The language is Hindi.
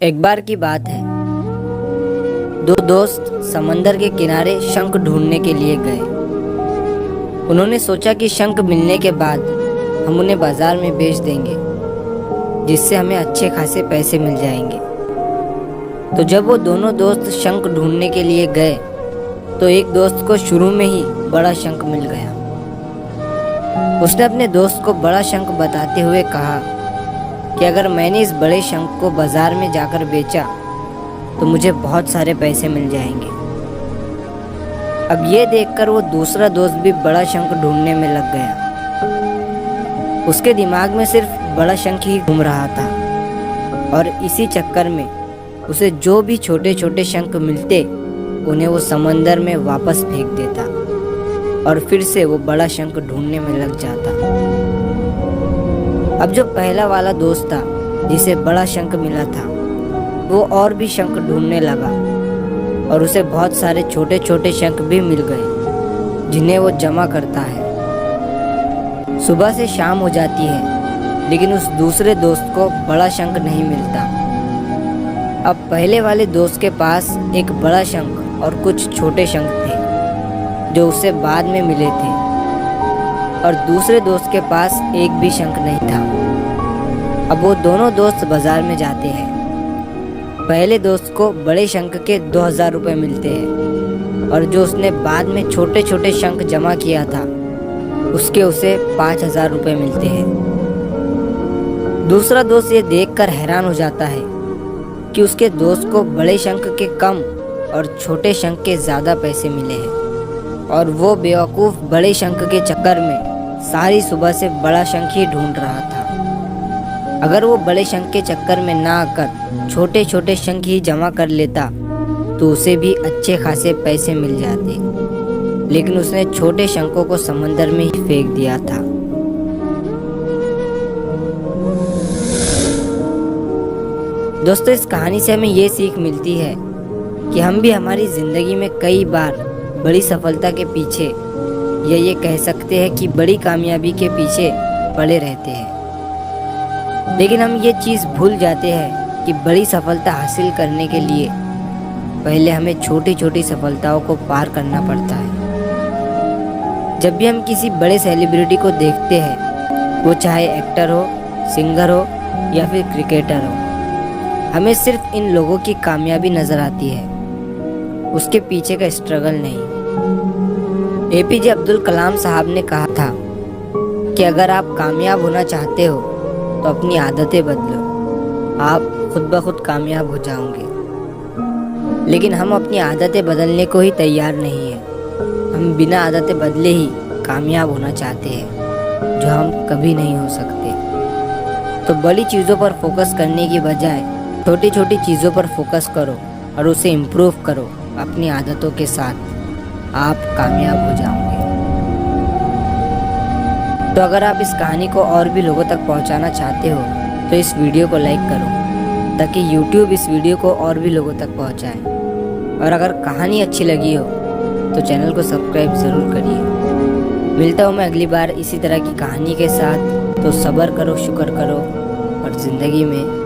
एक बार की बात है, दो दोस्त समंदर के किनारे शंख ढूंढने के लिए गए। उन्होंने सोचा कि शंख मिलने के बाद हम उन्हें बाजार में बेच देंगे, जिससे हमें अच्छे खासे पैसे मिल जाएंगे। तो जब वो दोनों दोस्त शंख ढूंढने के लिए गए तो एक दोस्त को शुरू में ही बड़ा शंख मिल गया। उसने अपने दोस्त को बड़ा शंख बताते हुए कहा कि अगर मैंने इस बड़े शंख को बाजार में जाकर बेचा तो मुझे बहुत सारे पैसे मिल जाएंगे। अब ये देखकर वो दूसरा दोस्त भी बड़ा शंख ढूंढने में लग गया। उसके दिमाग में सिर्फ बड़ा शंख ही घूम रहा था और इसी चक्कर में उसे जो भी छोटे छोटे शंख मिलते उन्हें वो समंदर में वापस फेंक देता और फिर से वो बड़ा शंख ढूंढने में लग जाता। अब जो पहला वाला दोस्त था जिसे बड़ा शंख मिला था, वो और भी शंख ढूंढने लगा और उसे बहुत सारे छोटे छोटे शंख भी मिल गए जिन्हें वो जमा करता है। सुबह से शाम हो जाती है लेकिन उस दूसरे दोस्त को बड़ा शंख नहीं मिलता। अब पहले वाले दोस्त के पास एक बड़ा शंख और कुछ छोटे शंख थे जो उसे बाद में मिले थे, और दूसरे दोस्त के पास एक भी शंख नहीं था। अब वो दोनों दोस्त बाजार में जाते हैं। पहले दोस्त को बड़े शंख के 2000 रुपये मिलते हैं और जो उसने बाद में छोटे छोटे शंख जमा किया था उसके उसे 5000 रुपये मिलते हैं। दूसरा दोस्त ये देखकर हैरान हो जाता है कि उसके दोस्त को बड़े शंख के कम और छोटे शंख के ज़्यादा पैसे मिले हैं, और वो बेवकूफ़ बड़े शंख के चक्कर में सारी सुबह से बड़ा शंख ही ढूंढ रहा था। अगर वो बड़े शंख के चक्कर में ना आकर छोटे छोटे शंख ही जमा कर लेता तो उसे भी अच्छे खासे पैसे मिल जाते, लेकिन उसने छोटे शंखों को समंदर में ही फेंक दिया था। दोस्तों, इस कहानी से हमें ये सीख मिलती है कि हम भी हमारी ज़िंदगी में कई बार बड़ी सफलता के पीछे, या ये कह सकते हैं कि बड़ी कामयाबी के पीछे पड़े रहते हैं, लेकिन हम ये चीज़ भूल जाते हैं कि बड़ी सफलता हासिल करने के लिए पहले हमें छोटी छोटी सफलताओं को पार करना पड़ता है। जब भी हम किसी बड़े सेलिब्रिटी को देखते हैं, वो चाहे एक्टर हो, सिंगर हो या फिर क्रिकेटर हो, हमें सिर्फ इन लोगों की कामयाबी नज़र आती है, उसके पीछे का स्ट्रगल नहीं। एपीजे अब्दुल कलाम साहब ने कहा था कि अगर आप कामयाब होना चाहते हो तो अपनी आदतें बदलो, आप खुद ब खुद कामयाब हो जाओगे। लेकिन हम अपनी आदतें बदलने को ही तैयार नहीं हैं। हम बिना आदतें बदले ही कामयाब होना चाहते हैं, जो हम कभी नहीं हो सकते। तो बड़ी चीज़ों पर फोकस करने की बजाय छोटी छोटी चीज़ों पर फोकस करो और उसे इम्प्रूव करो। अपनी आदतों के साथ आप कामयाब हो जाओगे। तो अगर आप इस कहानी को और भी लोगों तक पहुंचाना चाहते हो तो इस वीडियो को लाइक करो ताकि YouTube इस वीडियो को और भी लोगों तक पहुंचाए। और अगर कहानी अच्छी लगी हो तो चैनल को सब्सक्राइब ज़रूर करिए। मिलता हूँ मैं अगली बार इसी तरह की कहानी के साथ। तो सब्र करो, शुक्र करो और ज़िंदगी में